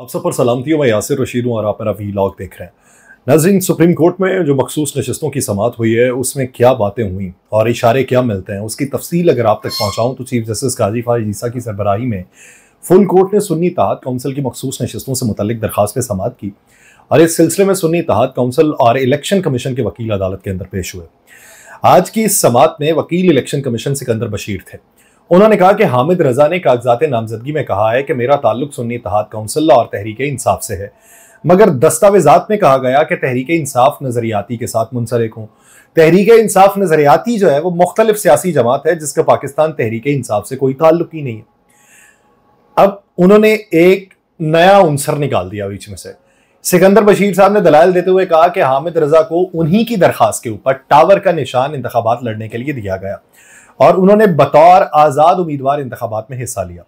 आप सब पर सलामती, मैं यासिर रशीद हूँ और आप मेरा वीलॉग देख रहे हैं। नाज़रीन, सुप्रीम कोर्ट में जो मखसूस नशिस्तों की समाअत हुई है उसमें क्या बातें हुई और इशारे क्या मिलते हैं, उसकी तफसील अगर आप तक पहुँचाऊँ तो चीफ जस्टिस काजी फायज़ ईसा की सरबराही में फुल कोर्ट ने सुन्नी इत्तेहाद काउंसिल की मखसूस नशिस्तों से मुतल्लिक दरखास्त पे समाअत की और इस सिलसिले में सुन्नी इत्तेहाद काउंसिल और इलेक्शन कमीशन के वकील अदालत के अंदर पेश हुए। आज की इस समाअत में वकील इलेक्शन कमीशन सिकंदर बशीर थे। उन्होंने कहा कि हामिद रजा ने कागजात नामजदगी में कहा है कि मेरा ताल्लुक सुन्नी इत्तेहाद काउंसिल और तहरीक इंसाफ से है, मगर दस्तावेजात में कहा गया कि तहरीक इंसाफ नजरियाती के साथ मुंसलिक हूं। तहरीक इंसाफ नजरियाती जो है वो मुख्तलिफ सियासी जमात है जिसका पाकिस्तान तहरीक इंसाफ से कोई ताल्लुक ही नहीं है। अब उन्होंने एक नया उनसर निकाल दिया बीच में से। सिकंदर बशीर साहब ने दलाइल देते हुए कहा कि हामिद रजा को उन्हीं की दरखास्त के ऊपर टावर का निशान इंतखाबात लड़ने के लिए दिया गया और उन्होंने बतौर आजाद उम्मीदवार इंतखाबात में हिस्सा लिया।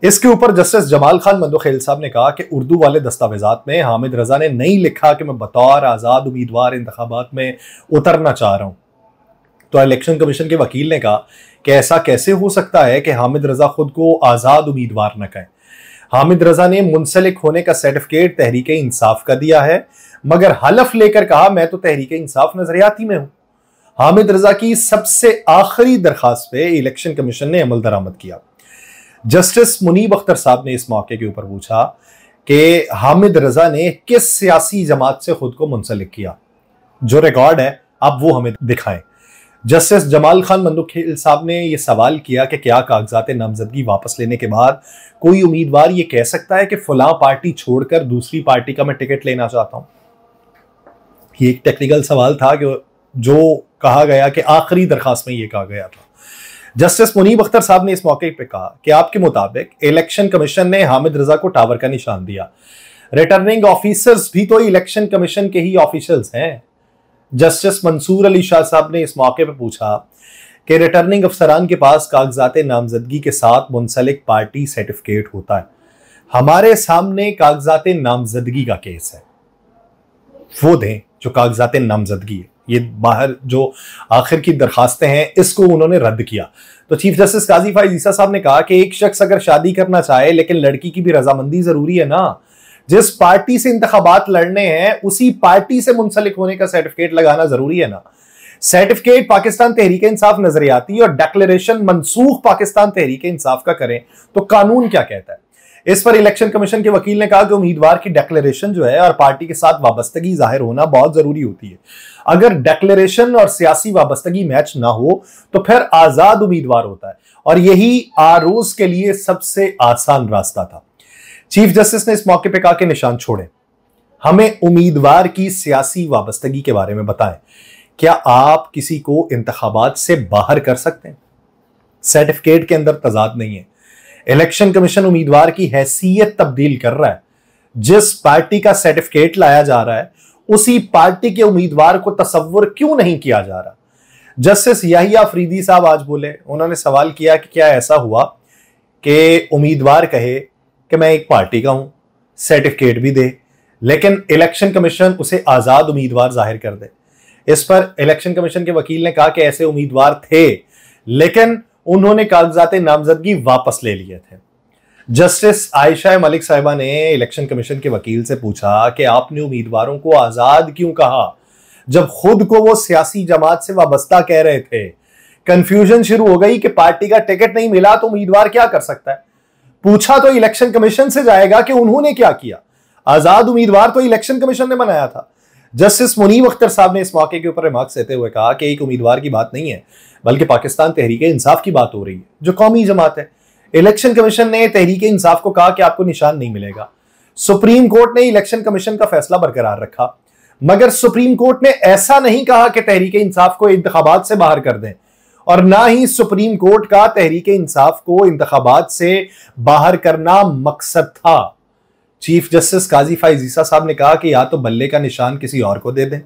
इसके ऊपर जस्टिस जमाल खान मंदोखेल साहब ने कहा कि उर्दू वाले दस्तावेजात में हामिद रजा ने नहीं लिखा कि मैं बतौर आजाद उम्मीदवार इंतखाबात में उतरना चाह रहा हूं। तो इलेक्शन कमीशन के वकील ने कहा कि ऐसा कैसे हो सकता है कि हामिद रजा खुद को आजाद उम्मीदवार न कहें। हामिद रजा ने मुंसलिक होने का सर्टिफिकेट तहरीक इंसाफ का दिया है, मगर हलफ लेकर कहा मैं तो तहरीक इंसाफ नजरियाती में हूं। हामिद रजा की सबसे आखिरी दरखास्त पे इलेक्शन कमीशन ने अमल दरामद किया। जस्टिस मुनीब अख्तर साहब ने इस मौके के ऊपर पूछा कि हामिद रजा ने किस सियासी जमात से खुद को मुंसलिक किया, जो रिकॉर्ड है आप वो हमें दिखाएं। जस्टिस जमाल खान मंदोखेल साहब ने यह सवाल किया कि क्या कागजात नामजदगी वापस लेने के बाद कोई उम्मीदवार ये कह सकता है कि फलां पार्टी छोड़कर दूसरी पार्टी का मैं टिकट लेना चाहता हूं। ये एक टेक्निकल सवाल था जो कहा गया कि आखिरी दरखास्त में यह कहा गया था। जस्टिस मुनीब अख्तर साहब ने इस मौके पर कहा कि आपके मुताबिक इलेक्शन कमीशन ने हामिद रजा को टावर का निशान दिया, रिटर्निंग ऑफिसर्स भी तो इलेक्शन कमीशन के ही ऑफिशियल्स हैं। जस्टिस मंसूर अली शाह साहब ने इस मौके पर पूछा कि रिटर्निंग अफसरान के पास कागजात नामजदगी के साथ मुंसलिक पार्टी सर्टिफिकेट होता है, हमारे सामने कागजात नामजदगी का केस है, वो दें जो कागजात नामजदगी है। ये बाहर जो आखिर की दरखास्तें हैं इसको उन्होंने रद्द किया। तो चीफ जस्टिस काजी फायज़ ईसा साहब ने कहा कि एक शख्स अगर शादी करना चाहे लेकिन लड़की की भी रजामंदी जरूरी है ना। जिस पार्टी से इंतखाबात लड़ने हैं उसी पार्टी से मुंसलिक होने का सर्टिफिकेट लगाना जरूरी है ना। सर्टिफिकेट पाकिस्तान तहरीक इंसाफ नजरियाती और डिक्लेरेशन मनसूख पाकिस्तान तहरीक इंसाफ का करें तो कानून क्या कहता है। इस पर इलेक्शन कमीशन के वकील ने कहा कि उम्मीदवार की डिक्लेरेशन जो है और पार्टी के साथ वाबस्तगी जाहिर होना बहुत जरूरी होती है। अगर डिक्लेरेशन और सियासी वाबस्तगी मैच ना हो तो फिर आजाद उम्मीदवार होता है और यही आरोज के लिए सबसे आसान रास्ता था। चीफ जस्टिस ने इस मौके पर कहा कि निशान छोड़ें, हमें उम्मीदवार की सियासी वाबस्तगी के बारे में बताएं। क्या आप किसी को इंतखाबात से बाहर कर सकते हैं? सर्टिफिकेट के अंदर तजाद नहीं है। इलेक्शन कमीशन उम्मीदवार की हैसियत तब्दील कर रहा है। जिस पार्टी का सर्टिफिकेट लाया जा रहा है उसी पार्टी के उम्मीदवार को तसव्वुर क्यों नहीं किया जा रहा। जस्टिस याहिया अफरीदी साहब आज बोले, उन्होंने सवाल किया कि क्या ऐसा हुआ कि उम्मीदवार कहे कि मैं एक पार्टी का हूं, सर्टिफिकेट भी दे, लेकिन इलेक्शन कमीशन उसे आजाद उम्मीदवार जाहिर कर दे। इस पर इलेक्शन कमीशन के वकील ने कहा कि ऐसे उम्मीदवार थे लेकिन उन्होंने कागजात नामजदगी वापस ले लिए थे। जस्टिस आयशा मलिक साहिबा ने इलेक्शन कमीशन के वकील से पूछा कि आपने उम्मीदवारों को आजाद क्यों कहा जब खुद को वो सियासी जमात से वाबस्ता कह रहे थे। कंफ्यूजन शुरू हो गई कि पार्टी का टिकट नहीं मिला तो उम्मीदवार क्या कर सकता है। पूछा तो इलेक्शन कमीशन से जाएगा कि उन्होंने क्या किया। आजाद उम्मीदवार तो इलेक्शन कमीशन ने बनाया था। जस्टिस मुनीब अख्तर साहब ने इस मौके के ऊपर रिमार्क्स देते हुए कहा कि एक उम्मीदवार की बात नहीं है बल्कि पाकिस्तान तहरीक इंसाफ की बात हो रही है जो कौमी जमात है। इलेक्शन कमीशन ने तहरीक इंसाफ को कहा कि आपको निशान नहीं मिलेगा। सुप्रीम कोर्ट ने इलेक्शन कमीशन का फैसला बरकरार रखा, मगर सुप्रीम कोर्ट ने ऐसा नहीं कहा कि तहरीक इंसाफ को इंतखाबात से बाहर कर दें और ना ही सुप्रीम कोर्ट का तहरीक इंसाफ को इंतखाबात से बाहर करना मकसद था। चीफ जस्टिस काजी फायज़ ईसा साहब ने कहा कि या तो बल्ले का निशान किसी और को दे दें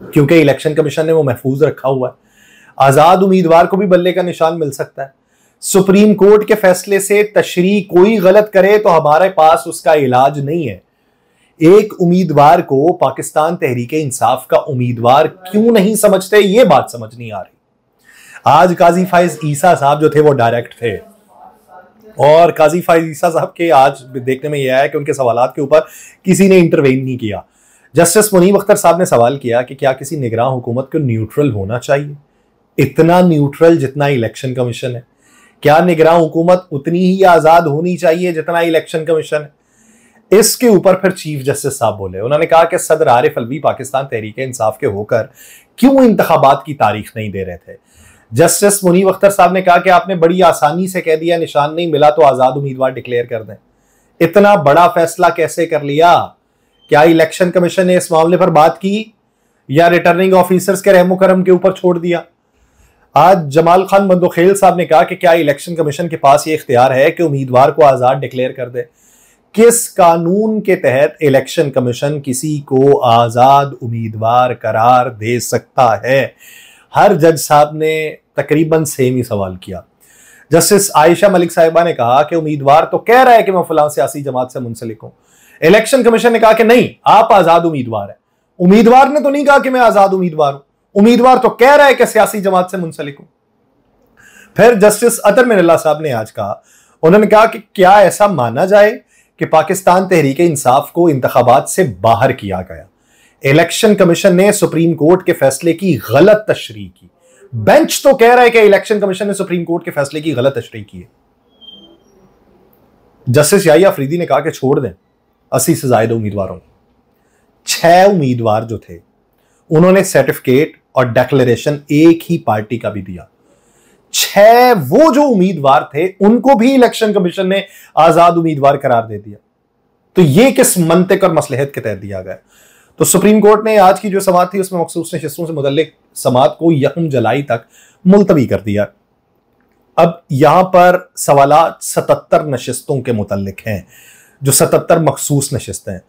क्योंकि इलेक्शन कमीशन ने वो महफूज रखा हुआ है। आजाद उम्मीदवार को भी बल्ले का निशान मिल सकता है। सुप्रीम कोर्ट के फैसले से तशरीह कोई गलत करे तो हमारे पास उसका इलाज नहीं है। एक उम्मीदवार को पाकिस्तान तहरीक इंसाफ का उम्मीदवार क्यों नहीं समझते, ये बात समझ नहीं आ रही। आज काजी फायज़ ईसा साहब जो थे वो डायरेक्ट थे, और काजी फाइज ईसा साहब के आज देखने में यह आया कि उनके सवालात के ऊपर किसी ने इंटरवेन नहीं किया। जस्टिस मुनीब अख्तर साहब ने सवाल किया कि क्या किसी निगरान हुकूमत को न्यूट्रल होना चाहिए, इतना न्यूट्रल जितना इलेक्शन कमीशन है? क्या निगरान हुकूमत उतनी ही आजाद होनी चाहिए जितना इलेक्शन कमीशन है? इसके ऊपर फिर चीफ जस्टिस साहब बोले। उन्होंने कहा कि सदर आरिफ अलवी पाकिस्तान तहरीक इंसाफ के होकर क्यों इंतखाबात की तारीख नहीं दे रहे थे? जस्टिस मुनीब अख्तर साहब ने कहा कि आपने बड़ी आसानी से कह दिया निशान नहीं मिला तो आजाद उम्मीदवार डिक्लेयर कर दें। इतना बड़ा फैसला कैसे कर लिया? क्या इलेक्शन कमीशन ने इस मामले पर बात की या रिटर्निंग ऑफिसर्स के रहमो करम के ऊपर छोड़ दिया? आज जमाल खान बंदोखेल साहब ने कहा कि क्या इलेक्शन कमीशन के पास यह इख्तियार है कि उम्मीदवार को आजाद डिक्लेयर कर दे? किस कानून के तहत इलेक्शन कमीशन किसी को आजाद उम्मीदवार करार दे सकता है? हर जज साहब ने तकरीबन सेम ही सवाल किया। जस्टिस आयशा मलिक साहिबा ने कहा कि उम्मीदवार तो कह रहा है कि मैं फलां सियासी जमात से मुंसलिक हूं। इलेक्शन कमीशन ने कहा कि नहीं, आप आजाद उम्मीदवार है। उम्मीदवार ने तो नहीं कहा कि मैं आजाद उम्मीदवार हूं, उम्मीदवार तो कह रहा है कि सियासी जमात से मुंसलिक हूं। फिर जस्टिस अतर मिनल्ला साहब ने आज कहा, उन्होंने कहा कि क्या ऐसा माना जाए कि पाकिस्तान तहरीक इंसाफ को इंतखाबात से बाहर किया गया? इलेक्शन कमीशन ने सुप्रीम कोर्ट के फैसले की गलत तशरीह की। बेंच तो कह रहा है कि इलेक्शन कमीशन ने सुप्रीम कोर्ट के फैसले की गलत तशरीह की है। जस्टिस याहिया अफरीदी ने कहा कि छोड़ दें 80 से ज्यादा उम्मीदवारों। 6 उम्मीदवार जो थे उन्होंने सर्टिफिकेट और डिक्लेरेशन एक ही पार्टी का भी दिया। 6 वो जो उम्मीदवार थे उनको भी इलेक्शन कमीशन ने आजाद उम्मीदवार करार दे दिया। तो ये किस मंतिक और मसलहत के तहत दिया गया? तो सुप्रीम कोर्ट ने आज की जो समात थी उसमें मखसूस नशिस्तों से मुतल्लिक समात को 1 जुलाई तक मुलतवी कर दिया। अब यहां पर सवालात 77 नशिस्तों के मुतल्लिक हैं, जो 77 मखसूस नशिस्तें हैं।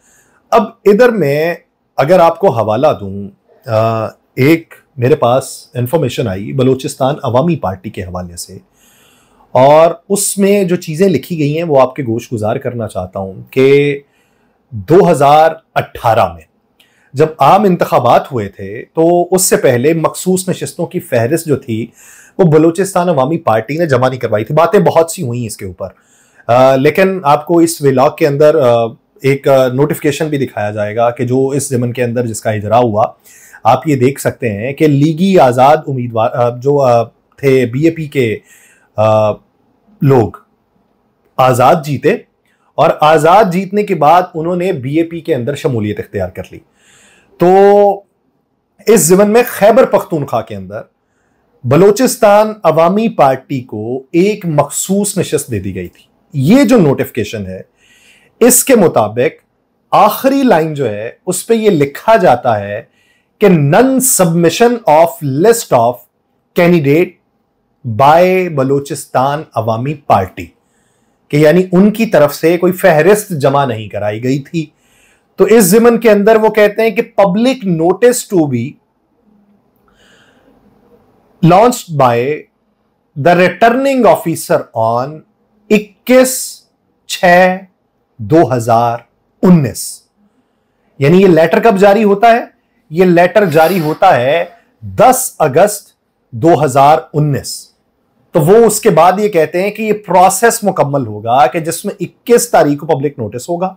अब इधर में अगर आपको हवाला दूं, एक मेरे पास इंफॉर्मेशन आई बलूचिस्तान अवामी पार्टी के हवाले से, और उसमें जो चीज़ें लिखी गई हैं वो आपके गोश गुजार करना चाहता हूं कि 2018 में जब आम इंतखाबात हुए थे तो उससे पहले मखसूस नशिस्तों की फहरिस्त जो थी वो बलूचिस्तान अवामी पार्टी ने जमा नहीं करवाई थी। बातें बहुत सी हुई इसके ऊपर, लेकिन आपको इस व्लॉग के अंदर एक नोटिफिकेशन भी दिखाया जाएगा कि जो इस ज़मन के अंदर जिसका इजरा हुआ, आप ये देख सकते हैं कि लीगी आज़ाद उम्मीदवार जो थे बीएपी के लोग आज़ाद जीते, और आज़ाद जीतने के बाद उन्होंने बीएपी के अंदर शमूलियत इख्तियार कर ली। तो इस ज़मन में खैबर पख्तूनख्वा के अंदर बलूचिस्तान अवामी पार्टी को एक मखसूस नशिस्त दे दी गई थी। ये जो नोटिफिकेशन है इसके मुताबिक आखिरी लाइन जो है उस पर यह लिखा जाता है कि non submission of list of candidate by Balochistan Awami Party, कि यानी उनकी तरफ से कोई फहरिस्त जमा नहीं कराई गई थी। तो इस ज़मन के अंदर वो कहते हैं कि public notice to be launched by the returning officer on 21/6/2019। यानी ये लेटर कब जारी होता है? ये लेटर जारी होता है 10 अगस्त 2019। तो वो उसके बाद ये कहते हैं कि ये प्रोसेस मुकम्मल होगा कि जिसमें 21 तारीख को पब्लिक नोटिस होगा,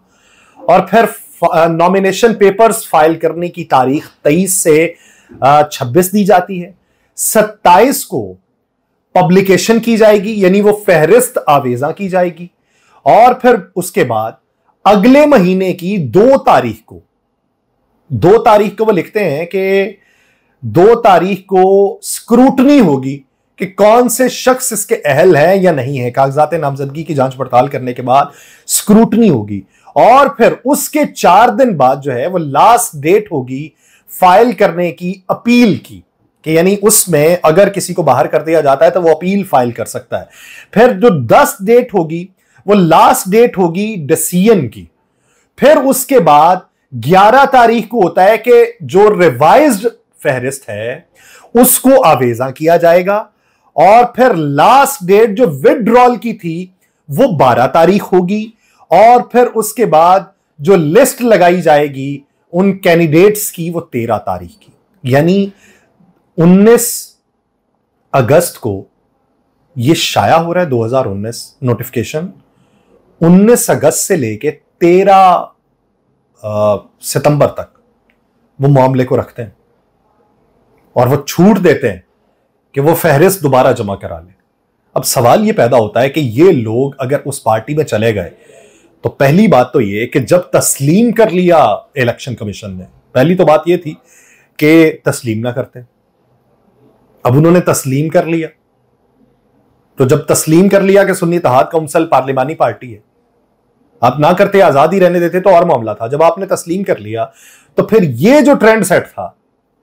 और फिर नॉमिनेशन पेपर्स फाइल करने की तारीख 23 से 26 दी जाती है। 27 को पब्लिकेशन की जाएगी, यानी वो फहरिस्त आवेजा की जाएगी, और फिर उसके बाद अगले महीने की 2 तारीख को वो लिखते हैं कि 2 तारीख को स्क्रूटनी होगी कि कौन से शख्स इसके अहल है या नहीं है। कागजात नामजदगी की जांच पड़ताल करने के बाद स्क्रूटनी होगी, और फिर उसके 4 दिन बाद जो है वो लास्ट डेट होगी फाइल करने की अपील की, कि यानी उसमें अगर किसी को बाहर कर दिया जाता है तो वो अपील फाइल कर सकता है। फिर जो 10 डेट होगी वो लास्ट डेट होगी डिसीजन की। फिर उसके बाद 11 तारीख को होता है कि जो रिवाइज्ड फहरिस्त है उसको आवेजा किया जाएगा, और फिर लास्ट डेट जो विड्रॉल की थी वो 12 तारीख होगी, और फिर उसके बाद जो लिस्ट लगाई जाएगी उन कैंडिडेट्स की वो 13 तारीख की। यानी 19 अगस्त को ये शाया हो रहा है 2019 नोटिफिकेशन 19 अगस्त से लेके 13 सितंबर तक वो मामले को रखते हैं और वो छूट देते हैं कि वो फहरिस्त दोबारा जमा करा ले। अब सवाल ये पैदा होता है कि ये लोग अगर उस पार्टी में चले गए तो पहली बात तो ये कि जब तस्लीम कर लिया इलेक्शन कमीशन ने, पहली तो बात ये थी कि तस्लीम ना करते, अब उन्होंने तस्लीम कर लिया। तो जब तस्लीम कर लिया कि सुन्नी इत्तेहाद काउंसिल पार्लिमानी पार्टी है, आप ना करते आजादी रहने देते तो और मामला था। जब आपने तस्लीम कर लिया तो फिर ये जो ट्रेंड सेट था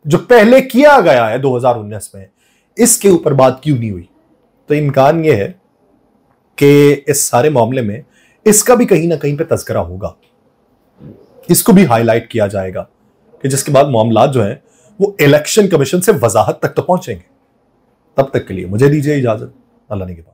जो पहले किया गया है 2019 में, इसके ऊपर बात क्यों नहीं हुई? तो इम्कान यह है कि इस सारे मामले में इसका भी कहीं ना कहीं पे तज़किरा होगा, इसको भी हाईलाइट किया जाएगा कि जिसके बाद मामला जो है वो इलेक्शन कमीशन से वजाहत तक तो पहुंचेंगे। तब तक के लिए मुझे दीजिए इजाजत। अल्लाह ने के बाद।